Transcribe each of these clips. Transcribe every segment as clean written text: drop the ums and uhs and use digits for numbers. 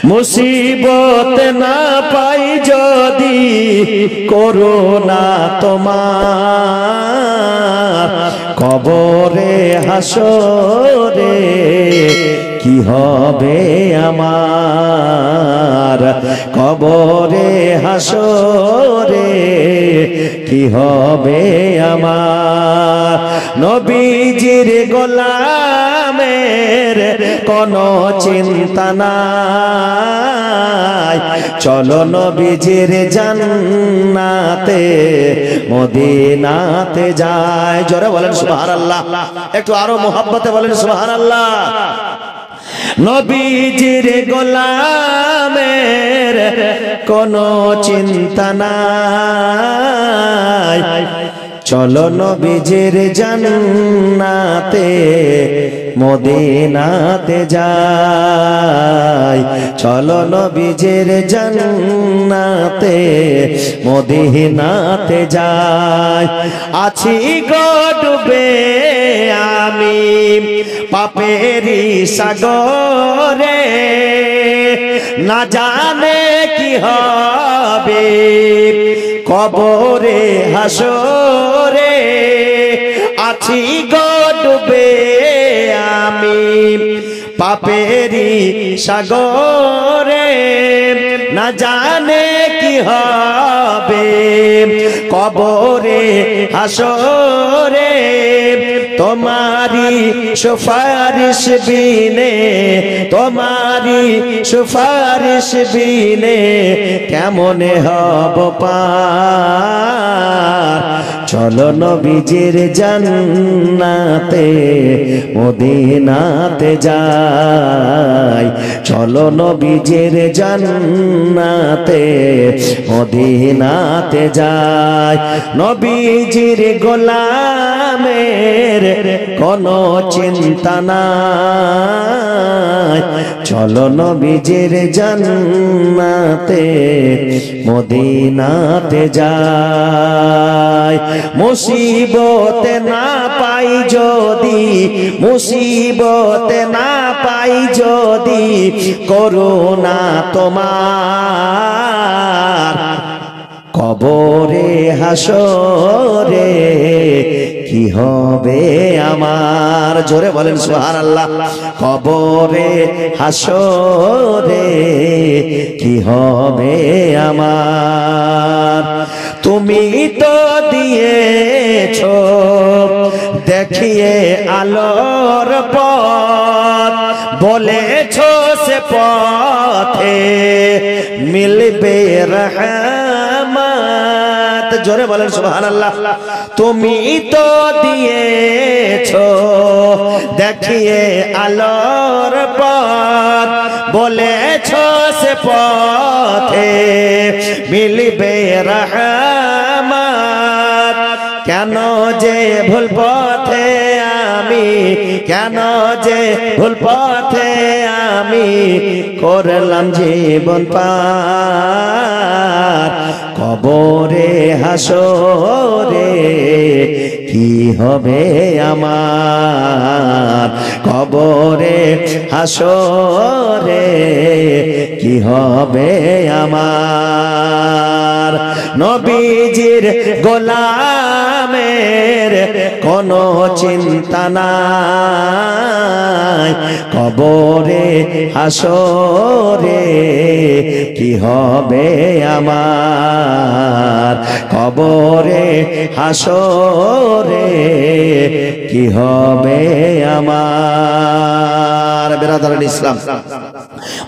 মুসিবত না পাই যদি করোনা তোমার, কবরে হাসরে কি হবে আমার, কবরে হাসরে কি হবে আমার। নবীজির গোলামের কোনো চিন্তা নাই, চলো নবীজির জান্নাতে মদিনাতে যায়। জোরে বলেন সুবহানাল্লাহ, একটু আরো মোহাব্বতে বলেন সুবহানাল্লাহ। নবীজির গোলামের কোনো চিন্তা নাই, চলো নবীজির জান্নাতে মদিনাতে যাই, চলো নবীজির জান্নাতে মদিনাতে যাই। আছি গো ডুবে আমি পাপেরি সাগরে, না জানে কি হবে কবরে হাসরে। আছি গো ডুবে আমি পাপেরি সাগরে, না জানে কি হবে কবরে হাসরে। তোমারি সুপারিশ বিনে, তোমারি সুপারিশ বিনে কেমনে হব পার, চলো নবীজির জান্নাতে মদিনাতে যাই, চলো নবীজির জান্নাতে মদিনাতে যাই। নবীজির গোলামের কোনো চিন্তা নাই, চলো নবীজির জান্নাতে মদিনাতে যাই। মুসিবতে না পাই যদি, মুসিবতে না পাই যদি করোনা তোমার, কবরে হাসরে কি হবে আমার। জোরে বলেন সুবহানাল্লাহ। কবরে হাসরে কি হবে আমার। তুমি তো দিয়েছো দেখিয়ে আলোর পথ, বলেছো সে পথে মিলবে রহমত। জোরে বলেন সুবহানাল্লাহ। তুমি তো দিয়েছো দেখিয়ে আলোর পথ, বলেছো সে পথে মিলবে রহমত। কেন যে ভুল পথে আমি, কেন যে ভুল পথে আমি করলাম জীবন পার, কবরে হাসরে কি হবে আমার, কবরে হাসরে কি হবে আমার। নবীজির গোলামের কোনো চিন্তা নাই, কবরে হাসরে কি হবে আমার, কবরে হাসরে কি হবে আমার। বেরাদারান ইসলাম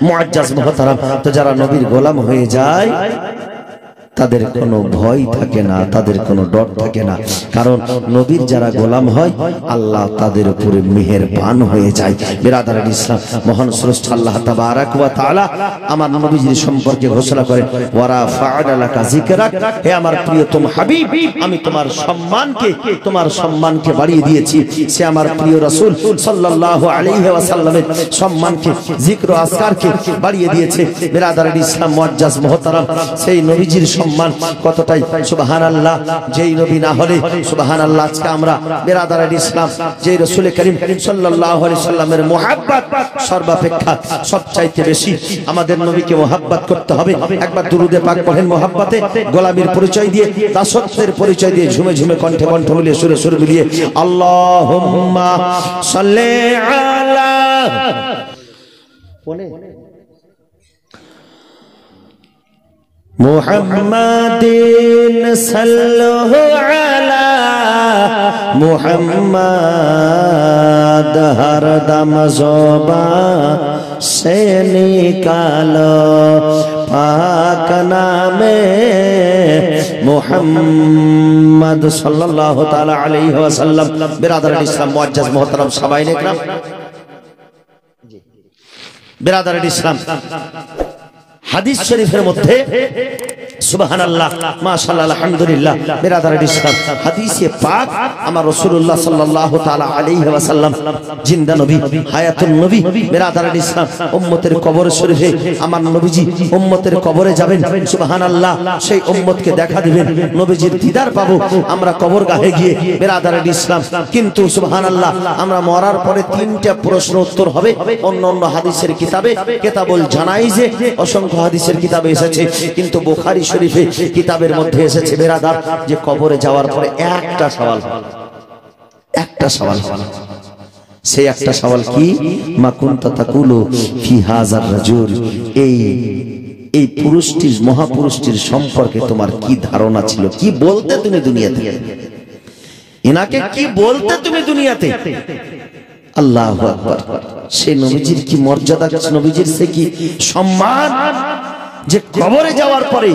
মুআজ্জাজ মুহতারাম, তো যারা নবীর গোলাম হয়ে যায় তাদের কোনো ভয় থাকে না, তাদের কোনো ডর থাকে না, কারণ নবীর যারা গোলাম হয় আল্লাহ তাদের উপরে মেহেরবান হয়ে যায়। বিরাদারান ইসলাম, মহান স্রষ্টা আল্লাহ তাবারাক ওয়া তাআলা আমার নবীজির সম্পর্কে ঘোষণা করেন, ওয়া রাফা'না লাকা যিকরাক, হে আমার প্রিয়তম হাবিব, আমি তোমার সম্মানকে বাড়িয়ে দিয়েছি। সে আমার প্রিয় রাসূল সাল্লাল্লাহু আলাইহি ওয়াসাল্লামের সম্মানকে, জিক্র আসকারকে বাড়িয়ে দিয়েছে। বিরাদারান ইসলাম মুআজ্জাজ মুহতারাম, সেই নবীজির সম্মান কতটাই সুবহানাল্লাহ। যেই নবী না হলে সুবহানাল্লাহ আজকে আমরা বিরাদার ইসলাম যে রাসূল করিম সাল্লাল্লাহু আলাইহি সাল্লামের মুহাব্বত সর্বাপেক্ষা সবচাইতে বেশি আমাদের নবীকে মুহাব্বত করতে হবে। একবার দুরুদে পাক পড়েন মুহাব্বতে গোলামীর পরিচয় দিয়ে, দাসত্বের পরিচয় দিয়ে, ঝুমে ঝুমে কণ্ঠে কণ্ঠ মিলিয়ে সুরে সুরে মিলিয়ে আল্লাহুম্মা সাল্লি আলা মুহাম্মাদিন সাল্লাল্লাহু আলা মুহাম্মাদ হর দম জোবা সে নিকালো পাক নামে মুহাম্মদ সাল্লাল্লাহু তাআলা আলাইহি ওয়াসাল্লাম। বিরাদার ইসলাম মুআজ্জাজ মুহতারাম সাবাইন ইকরাম, বিরাদার ইসলাম হাদিস শরীফের মধ্যে সুবহানাল্লাহ মাশাআল্লাহ আলহামদুলিল্লাহ বিরাদার ইসলাম হাদিসে পাক আমার রাসূলুল্লাহ সাল্লাল্লাহু তাআলা আলাইহি ওয়াসাল্লাম জিন্দা নবী হায়াতুন নবী। বিরাদার ইসলাম উম্মতের কবর শরীফে আমার নবীজি উম্মতের কবরে যাবেন সুবহানাল্লাহ, সেই উম্মতকে দেখা দিবেন, নবীজির দিদার পাবো আমরা কবরগাহে গিয়ে। বিরাদার ইসলাম কিন্তু সুবহানাল্লাহ আমরা মরার পরে তিনটা প্রশ্ন উত্তর হবে। অন্য অন্য হাদিসের কিতাবে কিতাবুল জানাইজে অসংখ্য হাদিসের কিতাবে এসেছে, কিন্তু বুখারী শরীফে কিতাবের মধ্যে এসেছে বিরাদার যে কবরে যাওয়ার পরে একটা সওয়াল, সেই একটা সওয়াল কি? মা কুনতা তাকুলু ফি হাযার রাজুল, এই পুরুষটির মহাপুরুষটির সম্পর্কে তোমার কি ধারণা ছিল, কি বলতে তুমি দুনিয়াতে, এনাকে কি বলতে তুমি দুনিয়াতে? আল্লাহু আকবার। সেই নবীজির কি মর্যাদা, নবীজির সে কি সম্মান যে কবরে যাওয়ার পরে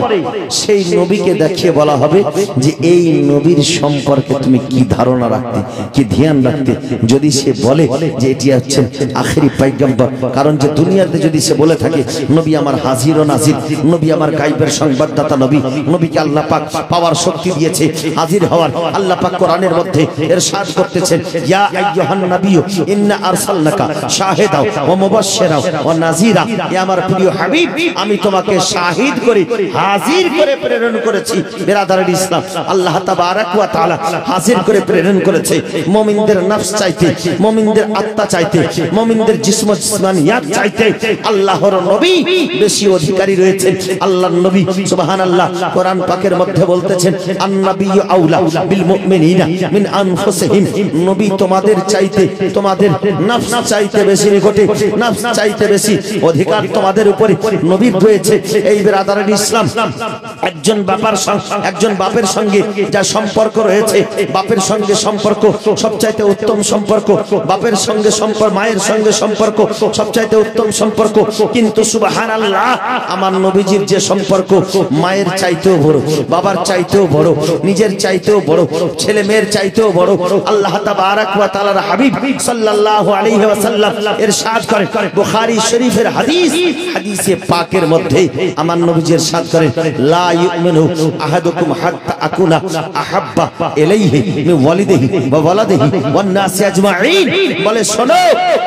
সেই নবীকে দেখিয়ে বলা হবে যে এই নবীর সম্পর্কে তুমি কি ধারণা রাখতে, কি ধ্যান রাখতে। যদি সে বলে যে এটি হচ্ছে আখেরি পয়গম্বর, কারণ যে দুনিয়াতে যদি সে বলে থাকে নবী আমার হাজির ও নাজির, নবী আমার গায়বের সংবাদদাতা নবী, নবীকে আল্লাহ পাক পাওয়ার শক্তি দিয়েছে, হাজির হওয়ার। আল্লাহ পাক কোরআনের মধ্যে ইরশাদ করতেছেন ইয়া আইয়ুহান নাবিয়্যু ইন্না আরসালনাকা শাহিদাও ওয়া মুবাশশিরাও ওয়া নাযীরা, হে আমার প্রিয় হাবিব আমি তোমাকে শাহিদ করে হাজির করে প্রেরণ করেছি। বিরাদার ইসলাম আল্লাহ তাবারক ওয়া তাআলা হাজির করে প্রেরণ করেছে মুমিনদের নফস চাইতে, মুমিনদের আত্মা চাইতে, মুমিনদের জিসমানিয়াত চাইতে আল্লাহর নবী বেশি অধিকারী রয়েছেন। আল্লাহর নবী সুবহানাল্লাহ কোরআন পাকের মধ্যে বলতেছেন আন-নাবিয়্যু আউলা বিল মুমিনিনা মিন আনফুসিহিম, নবী তোমাদের চাইতে, তোমাদের নফস চাইতে বেশি নিকটে, নফস চাইতে বেশি অধিকার তোমাদের উপরে নবীর রয়েছে। এই বিরাদার ইসলাম একজন বাপের সঙ্গে যা সম্পর্ক রয়েছে, বাপের সঙ্গে সম্পর্ক সবচাইতে উত্তম সম্পর্ক, বাপের সঙ্গে সম্পর্ক, মায়ের সঙ্গে সম্পর্ক সবচাইতে উত্তম সম্পর্ক। কিন্তু সুবহানাল্লাহ আমার নবীজির যে সম্পর্ক মায়ের চাইতেও বড়, বাবার চাইতেও বড়, নিজের চাইতেও বড়, ছেলে মেয়ের চাইতেও বড়। আল্লাহ তাবারক ওয়া তাআলার হাবিব সাল্লাল্লাহু আলাইহি ওয়াসাল্লাম ইরশাদ করেন বুখারী শরীফের হাদিসে পাকের মধ্যে আমার নবীজি ইরশাদ করেন লা ইউমিনু আহাদুকুম হাত্তা আকুনা আহাব্বা ইলাইহি মিন ওয়ালিদিহি ওয়া ওয়ালাদিহি ওয়ান নাসি আজমাইন, বলে শোনো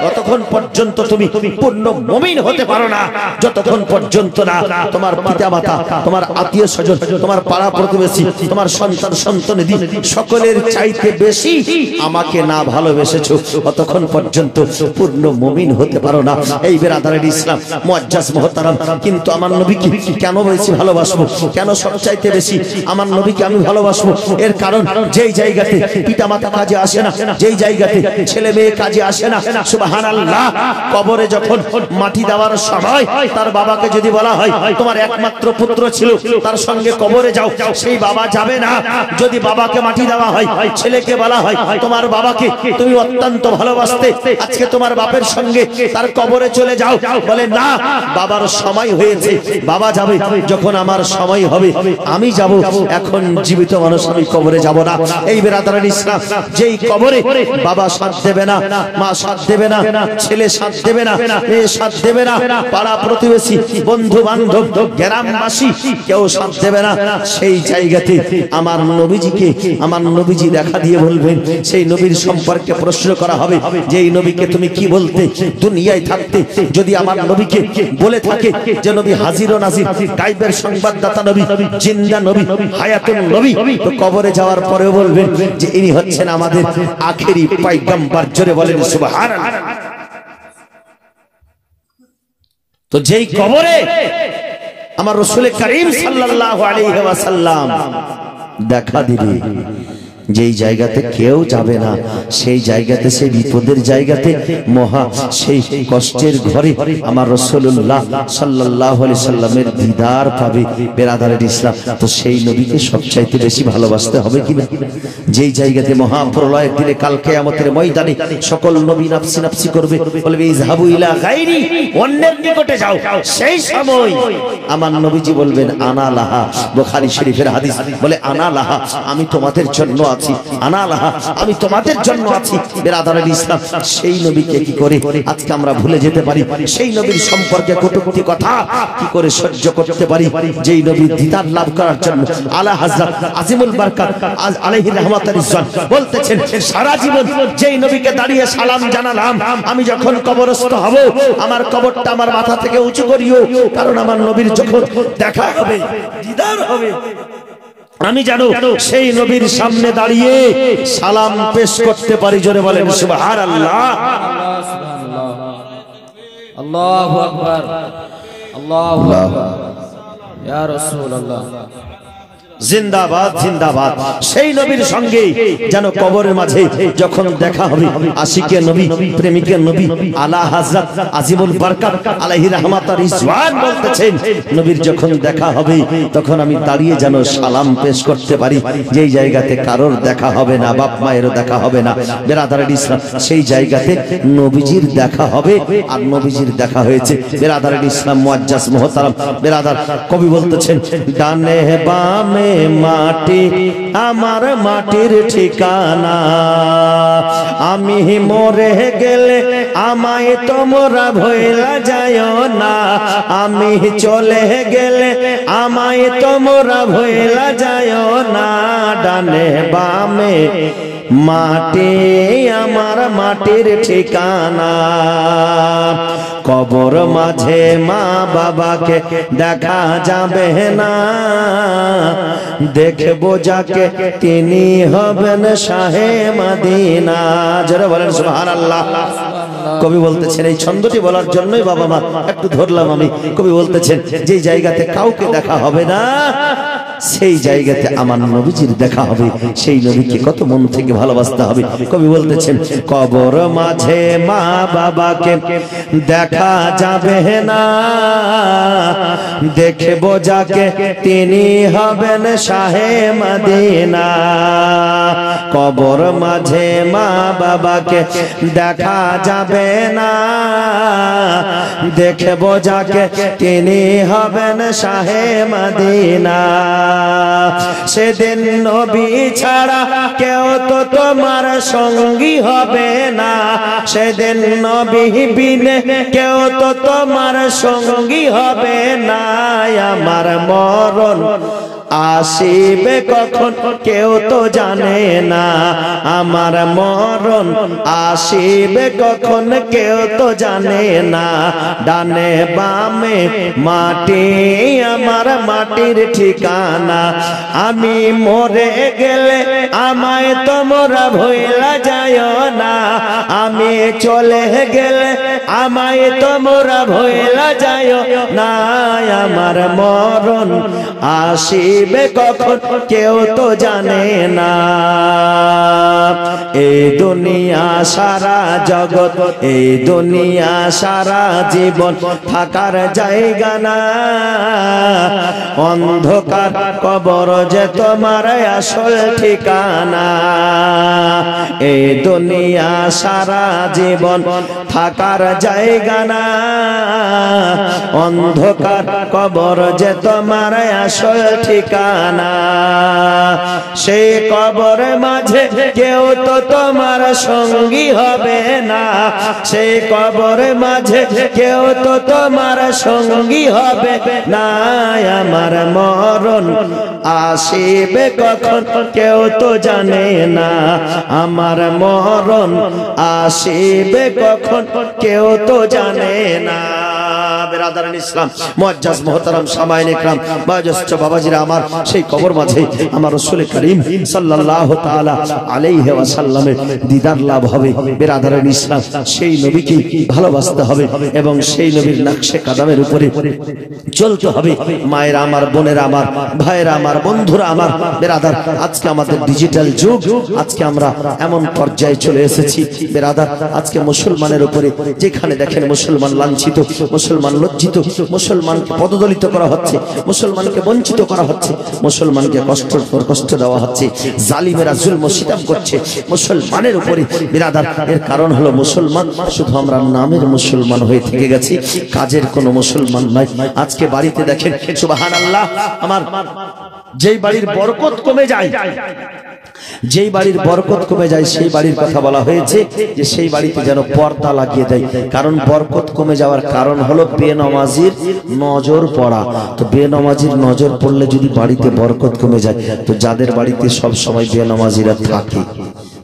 ততক্ষণ পর্যন্ত তুমি পূর্ণ মুমিন হতে পারো না যতক্ষণ পর্যন্ত না তোমার পিতামাতা, তোমার আত্মীয় স্বজন, তোমার পাড়া প্রতিবেশী, তোমার সন্তান সন্ততি সকলের চাইতে বেশি আমাকে না ভালোবেসেছো ততক্ষণ পর্যন্ত পূর্ণ মুমিন হতে পারো না। এই বিরাদার ইসলাম মুআজ্জাজ মুহতারাম, কিন্তু আমার নবীকে কেন বেশি ভালোবাসবো, কেন সবচাইতে বেশি আমার নবীকে আমি ভালোবাসবো? এর কারণ যেই জায়গাতে পিতামাতা কাজে আসে না, যেই জায়গাতে ছেলে মেয়ে কাজে আসে না, সুবহানাল্লাহ কবরে যখন মাটি দেওয়ার সময় তার বাবাকে যদি বলা হয় তোমার একমাত্র পুত্র ছিল তার সঙ্গে কবরে যাও, সেই বাবা যাবে না। যদি বাবাকে মাটি দেওয়া হয়, ছেলেকে বলা হয় তোমার বাবাকে তুমি অত্যন্ত ভালোবাসতে, আজকে তোমার বাপের সঙ্গে তার কবরে চলে যাও, বলে না বাবার সময় হয়েছে, বাবা যাবে যখন আমার সময় হবে আমি যাব, এখন জীবিত মানুষ আমি কবরে যাব না। এই বিরাদার ইসলাম যেই কবরে বাবা সাথ দেবে না, মা সাথ দেবে না, ছেলে সাথ দেবে না, মেয়ে সাথ দেবে না, পাড়া প্রতিবেশী, বন্ধু বান্ধব, গ্রামবাসী কেউ সাথ দেবে না, সেই জায়গাতে আমার নবীজিকে আমার নবীজি দেখা দিয়ে বলবেন, সেই নবীর সম্পর্কে প্রশ্ন করা হবে যে এই নবীকে তুমি কি বলতে দুনিয়ায় থাকতে? যদি আমার নবীকে বলে থাকে যে নবী হাজির ও নাজির, গায়বের সংবাদদাতা নবী, জিন্দা নবী, হায়াতুন নবী। তো কবরে যাওয়ার পরেও বলবেন যে ইনি হচ্ছেন আমাদের আখেরি পয়গম্বর। জোরে বলেন সুবহানাল্লাহ। তো যেই কবরে আমার রাসূল করিম সাল্লাল্লাহু আলাইহি ওয়াসাল্লাম দেখা দিবে, যেই জায়গাতে কেউ যাবে না, সেই জায়গাতে, সেই বিপদের জায়গাতে, মহা সেই কষ্টের ঘরে আমার রাসূলুল্লাহ সাল্লাল্লাহু আলাইহি সাল্লামের দিদার পাবে বেরাদারের ইসলাম। তো সেই নবীকে সবচাইতে বেশি ভালোবাসতে হবে কিনা? যেই জায়গাতে মহা প্রলয়ের দিনে কাল কিয়ামতের ময়দানে সকল নবী নাফসি নাফসি করবে, বলবে ইযহাবু ইলা গায়রি, অন্যের নিকটে যাও। সেই সময় আমার নবীজি বলবেন আনা লাহা। বুখারী শরীফের হাদিস বলে আনা লাহা, আমি তোমাদের জন্য আছি, আনা লাহা, আমি তোমাদের জন্য আছি বেরাদারের ইসলাম। সেই নবীকে কি করে আজকে আমরা ভুলে যেতে পারি? সেই নবীর সম্পর্কে কটূক্তি কথা কি করে সহ্য করতে পারি? যেই নবীর দিদার লাভ করার জন্য আলা হযরত আজিমুল বারকাত আলাইহি রাহমাতুল ইসলাম বলতেছেন, সারা জীবন যেই নবীকে দাঁড়িয়ে সালাম জানালাম, আমি যখন কবরস্থ হব আমার কবরটা আমার মাথা থেকে উঁচু করিও, কারণ আমার নবীর যখন দেখা হবে, দিদার হবে, আমি জানো সেই নবীর সামনে দাঁড়িয়ে সালাম পেশ করতে পারি। জোরে বলেন সুবহানাল্লাহ। আল্লাহু আকবার, আল্লাহু আকবার, ইয়া রাসূলুল্লাহ। জিন্দাবাদ জিন্দাবাদ। সেই নবীর সঙ্গে যেন কবরের মাঝে যখন দেখা হবে, আশিকে নবী, প্রেমিকের নবী আলা হযরত আজিমুল বারকাত আলাইহি রাহমাতুর রিজওয়ান বলতেছেন, নবীর যখন দেখা হবে তখন আমি দাঁড়িয়ে যেন সালাম পেশ করতে পারি। যেই জায়গাতে কারোর দেখা হবে না, বাপ মায়েরও দেখা হবে না বেরাদারের ইসলাম, সেই জায়গাতে নবীজির দেখা হবে। আর নবীজির দেখা হয়েছে বেরাদারের ইসলাম মুআজ্জাজ মুহতারাম বেরাদার, কবি বলতেছেন, ডানে বামে মাটি আমার মাটির ঠিকানা, আমি মরে গেলে আমায় তোমরা ভুলা যায়ও না, আমি চলে গেলে আমায় তোমরা ভুলা যায়ও না, ডানে বামে মাটি আমার মাটির ঠিকানা, কবর মাঝে মা বাবাকে দেখা যাবে না, দেখবো যাকে তিনি হবেন শাহে মদিনা। যারা বলেন সুবহানাল্লাহ। কবি বলতেছেন, এই ছন্দটি বলার জন্যই বাবা মা একটু ধরলাম আমি। কবি বলতেছেন যে জায়গাতে কাউকে দেখা হবে না, সেই জায়গাতে আমার নবীজির দেখা হবে। সেই নবীকে কত মন থেকে ভালোবাসতে হবে। কবি বলতেছেন, কবর মাঝে মা বাবাকে দেখা যাবে না, দেখবো যাকে তিনি হবেন শাহে মদিনা, কবর মাঝে মা বাবাকে দেখা যাবে না, দেখবো যাকে তিনি হবেন শাহে মদিনা, সেদিন নবী ছাড়া কেউ তো তোমার সঙ্গী হবে না, সেদিন নবী বিনে কেউ তো তোমার সঙ্গী হবে না, আমার মরণ আসিবে কখন কেউ তো জানে না, আমার মরণ আসিবে কখন কেউ তো জানে না, ডানে বামে মাটি আমার মাটির ঠিকানা, আমি মরে গেলে আমায় তোমরা ভুলা যায়ও না, আমি চলে গেলে আমায় তোমরা ভুলা যায়ও না, আমার মরণ আসিবে কখন কেউ তো জানে না, এই দুনিয়া সারা জগৎ, এই দুনিয়া সারা জীবন থাকার জায়গা না, অন্ধকার কবর যে তোমার আসল ঠিকানা, এই দুনিয়া সারা জীবন থাকার জায়গা না, অন্ধকার কবর যে তোমার আসল ঠিকানা, সেই কবর মাঝে কেউ তো তোমার সঙ্গী হবে না, সেই কবর মাঝে কেউ তো তোমার সঙ্গী হবে না, আমার মরণ আসিবে কখন কেউ তো জানে না, আমার মরণ আসিবে কখন কেউ তো জানে না। বেরাদারান ইসলাম, মুআজ্জাজ মুহতারাম সামাইন ইকরাম, বয়োজ্যেষ্ঠ বাবাজিরা আমার, সেই কবর মাঝে আমার রাসূল করিম সাল্লাল্লাহু তাআলা আলাইহি ওয়াসাল্লামের দিদার লাভ হবে। বেরাদারান ইসলাম, সেই নবীকে ভালোবাসতে হবে এবং সেই নবীর নকশে কদমের উপরে চলতে হবে। মায়েরা আমার, বোনেরা আমার, ভাইরা আমার, বন্ধুরা আমার, বেরাদার, আজকে আমাদের ডিজিটাল যুগ, আজকে আমরা এমন পর্যায়ে চলে এসেছি বেরাদার, আজকে মুসলমানের উপরে যেখানে দেখেন মুসলমান লাঞ্ছিত, মুসলমান লজ্জিত, মুসলমানকে পদদলিত করা হচ্ছে, মুসলমানকে বঞ্চিত করা হচ্ছে, মুসলমানকে কষ্ট দেওয়া হচ্ছে, জালিমেরা জুলম সিতাম করছে মুসলমানের উপরে বেরাদার। এর কারণ হলো মুসলমান শুধু আমরা নামের মুসলমান হয়ে থেকে গেছি, কাজের কোনো মুসলমান নাই। আজকে বাড়িতে দেখেন সুবহানাল্লাহ, আমার যেই বাড়ির বরকত কমে যায়, যেই বাড়ির বরকত কমে যায় সেই বাড়ির কথা বলা হয়েছে যে সেই বাড়িতে যেন পর্দা লাগিয়ে দেয়। কারণ বরকত কমে যাওয়ার কারণ হলো বেনামাজির নজর পড়া। তো বেনামাজির নজর পড়লে যদি বাড়িতে বরকত কমে যায়, তো যাদের বাড়িতে সব সময় বেনামাজিরা থাকে,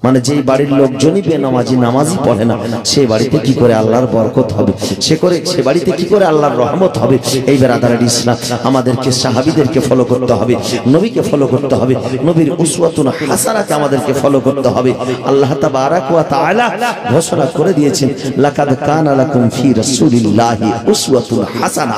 মানে যেই বাড়ির লোকজনই বেনামাজি, নামাজি পড়ে না, সেই বাড়িতে কি করে আল্লাহর বরকত হবে, সে বাড়িতে কি করে আল্লাহর রহমত হবে? এই বেরাদারান ইসলাম, আমাদেরকে সাহাবীদেরকে ফলো করতে হবে, নবীকে ফলো করতে হবে, নবীর উসওয়াতুন হাসানাকে আমাদেরকে ফলো করতে হবে। আল্লাহ তাবারাক ওয়া তাআলা ঘোষণা করে দিয়েছেন, লাকাদ কানা লাকুম ফি রাসূলিল্লাহি উসওয়াতুন হাসানা।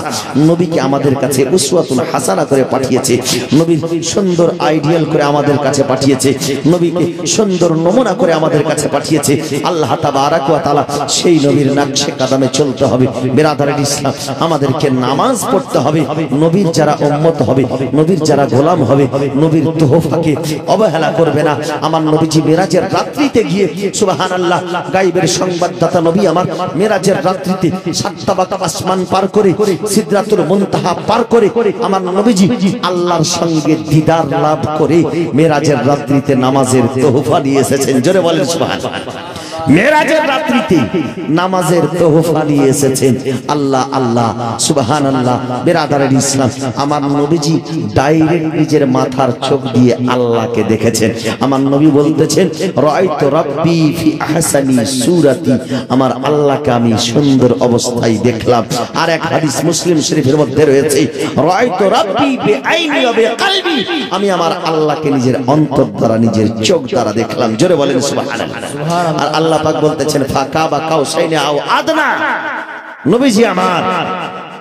নবীকে আমাদের কাছে উসওয়াতুন হাসানা করে পাঠিয়েছে, নবীর সুন্দর আইডিয়াল করে আমাদের কাছে পাঠিয়েছে, নবীকে সুন্দর নমুনা করে আমাদের কাছে পাঠিয়েছে আল্লাহ তাবারাক ওয়া তাআলা। সেই নবীর নকশে কদমে চলতে হবে। বেরাদারান ইসলাম, আমাদেরকে নামাজ পড়তে হবে। নবীর যারা উম্মত হবে, নবীর যারা গোলাম হবে, নবীর তোহফাকে অবহেলা করবে না। আমার নবীজি মেরাজের রাত্রিতে গিয়ে সুবহানাল্লাহ, গায়বের সংবাদদাতা নবী আমার মেরাজের রাত্রিতে 7 তাবাকা আসমান পার করে সিদরাতুল মুনতাহা পার করে আমার নবীজি আল্লাহর সঙ্গে দিদার লাভ করে মেরাজের রাত্রিতে নামাজের তোহফা নিয়ে এসেছেন। জোরে বলেন সুবহানাল্লাহ। মেরাজের রাত্রিতে নামাজের তোহফা নিয়ে এসেছেন। আল্লাহ আল্লাহ সুবহানাল্লাহ। বেরাদারান ইসলাম, আমার নবীজি ডাইরেক্ট নিজের মাথার চোখ দিয়ে আল্লাহকে দেখেছেন। আমার নবী বলতেছেন, রাআইতু রাব্বি ফি আহসানি সূরাতি, আমার আল্লাহকে আমি সুন্দর অবস্থায় দেখলাম। আর এক হাদিস মুসলিম শরীফের মধ্যে রয়েছে, রাআইতু রাব্বি বিআইনি ওয়া বিকলবি, আমি আমার আল্লাহকে নিজের অন্তর দ্বারা, নিজের চোখ দ্বারা দেখলাম। জোরে বলেন সুবহানাল্লাহ। আর আল্লাহ পাক বলতেছেন, ফাকাবা কাউসাইনি আও আদনা, নবীজি আমার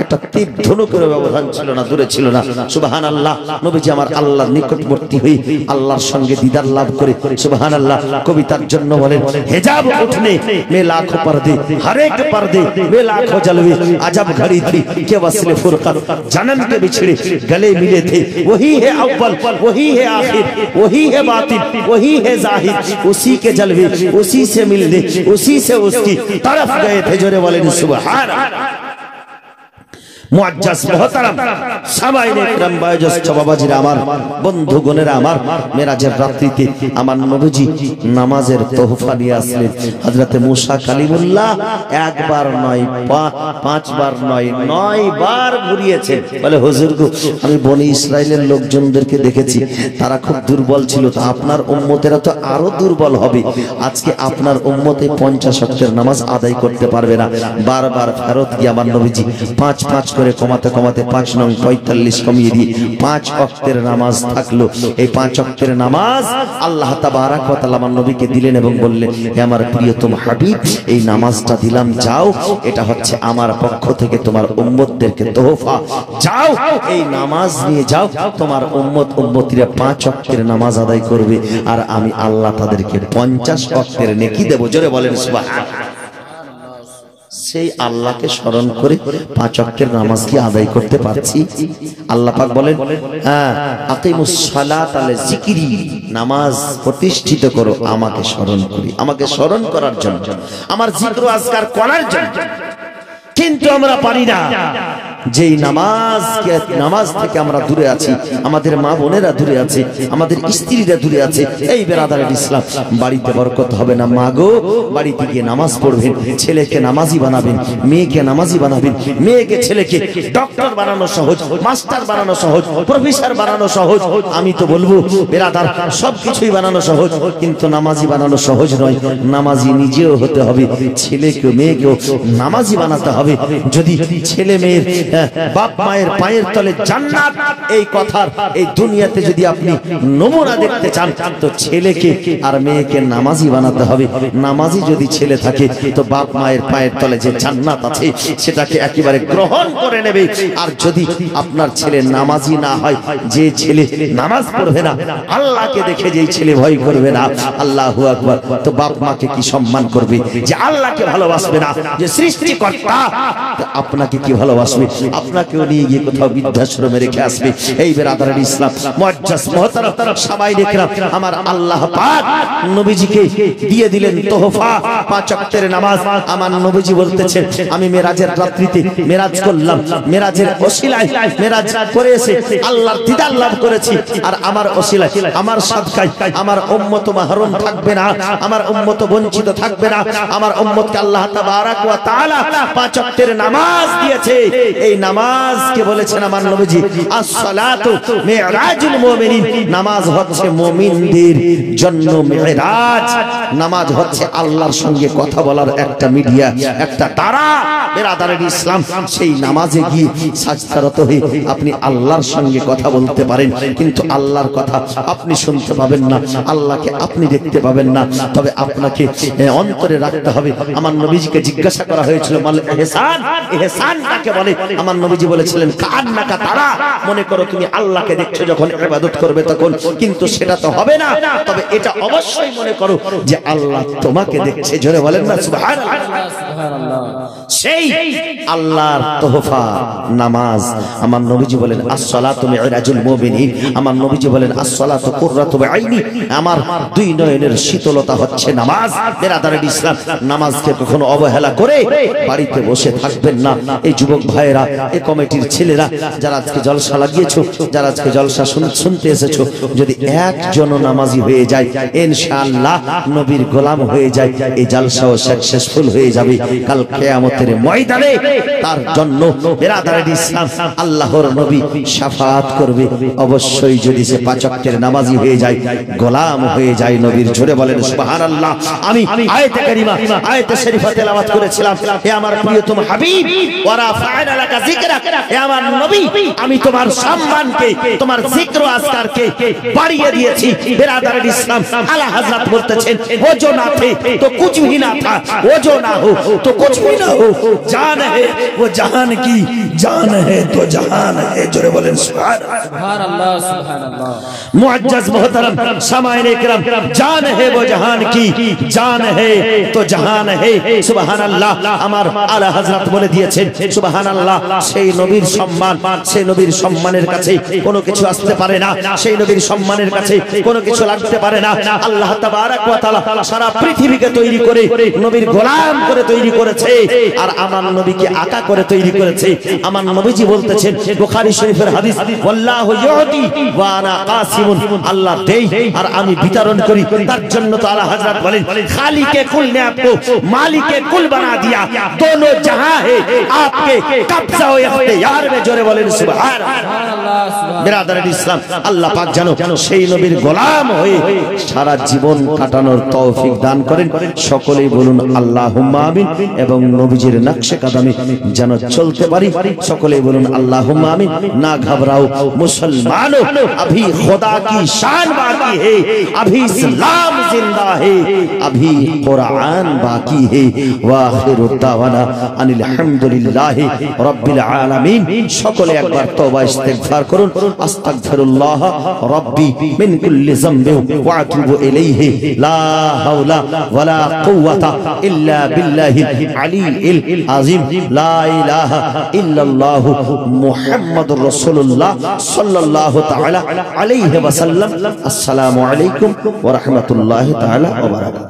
একটা তীর ধনুকের ব্যবধান ছিল না, দূরে ছিল না। সুবহানাল্লাহ। নবীজি আমার আল্লাহর নিকটবর্তী হয়ে আল্লাহর সঙ্গে দিদার লাভ করে সুবহানাল্লাহ। কবিতার জন্য বলেন, হিজাব উঠনে মে লাখো পর্দে, हर एक पर्दे में लाखों जलवे, अजब घड़ी थी कि वस्ल फुरकत जन्म के बिछड़े गले मिले थे। वही है अव्वल, वही है आखिर, वही है बातिन, वही है जाहिर, उसी के जलवे उसी से मिलने, उसी से उसकी तरफ गए थे। जोरे बोलें सुभान अल्लाह। মুআজ্জাজ মুহতারাম সামাইন ইকরাম, বয়োজ্যেষ্ঠ বাবাজিরা আমার, বন্ধুগণেরা আমার, মেরাজের রাত্রিতে আমার নবীজি নামাজের তোহফা নিয়ে আসলেন। হযরতে মুসা কালিমুল্লাহ একবার নয়, 5 বার নয়, 9 বার ঘুরিয়েছে। বলে, হুজুর গো, আমি বনি ইসরাইলের লোকজনদেরকে দেখেছি, তারা খুব দুর্বল ছিল, তো আপনার উম্মতেরা তো আরো দুর্বল হবে। আজকে আপনার উম্মতে 50 ওয়াক্তের নামাজ আদায় করতে পারবে না। বারবার ফেরত গিয়ে আমার নবীজি 5 করে কমাতে কমাতে 5 নং 45 কমিয়ে দিয়ে 5 ওয়াক্তের নামাজ থাকলো। এই 5 ওয়াক্তের নামাজ আল্লাহ তাবারাক ওয়া তাআলা আমার নবীকে দিলেন এবং বললেন, হে আমার প্রিয়তম হাবিব, এই নামাজটা দিলাম, যাও, এটা হচ্ছে আমার পক্ষ থেকে তোমার উম্মতদেরকে তোহফা, যাও এই নামাজ নিয়ে যাও, তোমার উম্মতিরা 5 ওয়াক্তের নামাজ আদায় করবে, আর আমি আল্লাহ তাদেরকে 50 ওয়াক্তের নেকি দেব। জোরে বলেন সুবহানাল্লাহ। সেই আল্লাহকে স্মরণ করে 5 ওয়াক্তের নামাজ কি আদায় করতে পারছি? আল্লাহ পাক বলেন, আকিমুস সালাত আলা যিকরি, নামাজ প্রতিষ্ঠিত করো আমাকে স্মরণ করি, আমাকে স্মরণ করার জন্য, আমার জিকির ও আজকার করার জন্য। কিন্তু আমরা পারি না। যেই নামাজ থেকে আমরা দূরে আছি, আমাদের মা বোনেরা দূরে আছে, আমাদের স্ত্রীরা দূরে আছে। এই বেরাদারের ইসলাম, বাড়িতে বরকত হবে না। মা গো, বাড়িতে গিয়ে নামাজ পড়বেন, ছেলেকে নামাজি বানাবেন, মেয়েকে নামাজি বানাবেন। মেয়েকে ছেলেকে ডক্টর বানানো সহজ, মাস্টার বানানো সহজ, প্রফেসর বানানো সহজ। আমি তো বলবো বেরাদার, সবকিছুই বানানো সহজ, কিন্তু নামাজি বানানো সহজ নয়। নামাজি নিজেও হতে হবে, ছেলেকেও মেয়েকেও নামাজি বানাতে হবে। যদি ছেলে মেয়ের বাপ মায়ের পায়ের তলে জান্নাত, এই কথার এই দুনিয়াতে যদি আপনি নমুনা দেখতে চান, তো ছেলেকে আর মেয়েকে নামাজি বানাতে হবে। নামাজি যদি ছেলে থাকে, তো বাপ মায়ের পায়ের তলে যে জান্নাত আছে সেটাকে একেবারে গ্রহণ করে নেবে। আর যদি আপনার ছেলে নামাজি না হয়, যে ছেলে নামাজ পড়বে না, আল্লাহকে দেখে যেই ছেলে ভয় করবে না, আল্লাহু আকবার, তো বাপ মাকে কি সম্মান করবে? যে আল্লাহকে ভালোবাসবে না, যে সৃষ্টিকর্তা, আপনাকে কি ভালোবাসবে? আপনাকেও নিয়ে গিয়ে কোথাও বৃদ্ধাশ্রমে রেখে আসবে। এই বেরাদারের ইসলাম, মুআজ্জাজ মুহতারাম সামাইনে কিরাম, আমার আল্লাহ পাক নবীজিকে দিয়ে দিলেন তোহফা 5 ওয়াক্তের নামাজ। আমার নবীজি বলতেছেন, আমি মেরাজের রাত্রিতে মেরাজ করলাম, মেরাজের ওসিলায় মেরাজ করে এসে আল্লাহর দিদার লাভ করেছি। আর আমার ওসিলায়, আমার সাদকায় আমার উম্মত মাহরুম থাকবে না, আমার উম্মত বঞ্চিত থাকবে না। আমার উম্মতকে আল্লাহ তাবারক ওয়া তাআলা 5 ওয়াক্তের নামাজ দিয়েছে। এই নামাজকে বলেছেন আমার নবীজি, as-সালাতু মিরাজুল মুমিনিন। নামাজ হচ্ছে মুমিনদের জন্য মিরাজ। নামাজ হচ্ছে আল্লাহর সঙ্গে কথা বলার একটা মিডিয়া, একটা তারা। বেরাদারের ইসলাম, সেই নামাজে গিয়ে সাজদারত হয়ে আপনি আল্লাহর সঙ্গে কথা বলতে পারেন, কিন্তু আল্লাহর কথা আপনি শুনতে পাবেন না, আল্লাহকে আপনি দেখতে পাবেন না। তবে আপনাকে অন্তরে রাখতে হবে। আমার নবীজিকে জিজ্ঞাসা করা হয়েছিল, মাল ইহসান, ইহসান কাকে বলে? আমার নবীজি বলেছিলেন, কান্নাকা তারা, মনে করো তুমি আল্লাহকে দেখছো যখন ইবাদত করবে তখন, কিন্তু সেটা তো হবে না। তবে এটা অবশ্যই মনে করো যে আল্লাহ তোমাকে দেখছে। জোরে বলেন না সুবহানাল্লাহ, সুবহানাল্লাহ। সেই আল্লাহর তোহফা নামাজ। আমার নবীজি বলেন, as-সালাতু মিরাজুল মুমিনিন। আমার নবীজি বলেন, as-সালাতু কুররাতু আইনি। আমার দুই নয়নের শীতলতা হচ্ছে নামাজ। বেরাদারের ইসলাম, নামাজকে কখনো অবহেলা করে বাড়িতে বসে থাকবেন না। এই যুবক ভাইয়েরা, এই কমিটির ছেলেরা, যারা আজকে জলসা লাগিয়েছো, যারা আজকে জলসা শুনতে এসেছো, যদি একজন নামাজি হয়ে যায়, ইনশাআল্লাহ নবীর গোলাম হয়ে যায়, এই জলসাও সাকসেসফুল হয়ে যাবে। কাল কিয়ামতের ময়দানে তার জন্য বেরাদারের ইসলাম আল্লাহর নবী শাফাআত করবে অবশ্যই, যদি সে 5 ওয়াক্তের নামাজি হয়ে যায়, গোলাম হয়ে যায় নবীর। জোরে বলেন সুবহানাল্লাহ। আমি আয়াতে কারিমা, আয়াতে শরীফা তেলাওয়াত করেছিলাম, হে আমার প্রিয়তম হাবিব, ওয়া রাফা'না লাকা যিকরাক, হে আমার নবী, আমি তোমার সম্মানকে, তোমার জিক্র আজকারকে বাড়িয়ে দিয়েছি। বেরাদারের ইসলাম, আলা হযরত বলতেছেন, ও जो ना थे तो कुछ भी ना था, वो जो ना हो तो कुछ भी ना हो, जान है वो जहान की, जान है तो जहान है। जोरे बोलें सुभान अल्लाह, सुभान अल्लाह। मुअज्जज मोहतरम सामाईने किराम, जान है वो जहान की, जान है तो जहान है। सुभान अल्लाह। আমার আলা হযরত বলে দিয়েছেন, সুবহান আল্লাহ। সেই নবীর সম্মান, সেই নবীর সম্মানের কাছে কোনো কিছু আসতে পারে না, সেই নবীর সম্মানের কাছে কোনো কিছু লাগতে পারে না। আল্লাহ তাবারক ওয়া তাআলা সারা পৃথিবীকে তৈরি করে নবীর গোলাম করে তৈরি করেছে, আর আমার নবীকে আকা করে তৈরি করেছে। আমার নবীজি বলতেছেন, বুখারী শরীফের হাদিস, ওয়াল্লাহু ইউতি ওয়া আনা কাসিমুন, আল্লাহ দেই আর আমি বিতরণ করি। তার জন্য তো আলা হযরত বলেন, খালিকে কুল ने आपको मालिके कुल बना दिया, दोनों जहां है आपके कब्जा व इख्तियार में। जोरे बोलें सुभान अल्लाह। बिरादर इस्लाम, আল্লাহ পাক যেন সেই নবীর গোলাম হয়ে সারা জীবন কাটানোর তৌফিক দান করেন। সকলেই বলুন আল্লাহুম্মা আমিন, এবং নবীজির নকশে কদমে যেন চলতে পারি। সকলেই বলুন আল্লাহুম্মা আমিন। না ঘবরাও মুসলমানো, अभी खुदा की शान बाकी है, अभी इस्लाम जिंदा है, अभी कुरान बाकी है। वाखिरु दावाना अनिल হামদুলিল্লাহি রাব্বিল আলামিন। সকলে একবার তওবা ইস্তিগফার করুন। আস্তাগফিরুল্লাহ রাব্বি মিন কুল্লি যামবি ওয়া আতুবু ইলাইহি, লা হাওলা ওয়ালা কুওয়াতা ইল্লা বিল্লাহিল আলিয়্যিল আযীম, লা ইলাহা ইল্লাল্লাহু মুহাম্মাদুর রাসূলুল্লাহ সাল্লাল্লাহু তাআলা আলাইহি ওয়া সাল্লাম। আসসালামু আলাইকুম ওয়া রাহমাতুল্লাহি তাআলা ওয়া বারাকাতুহু।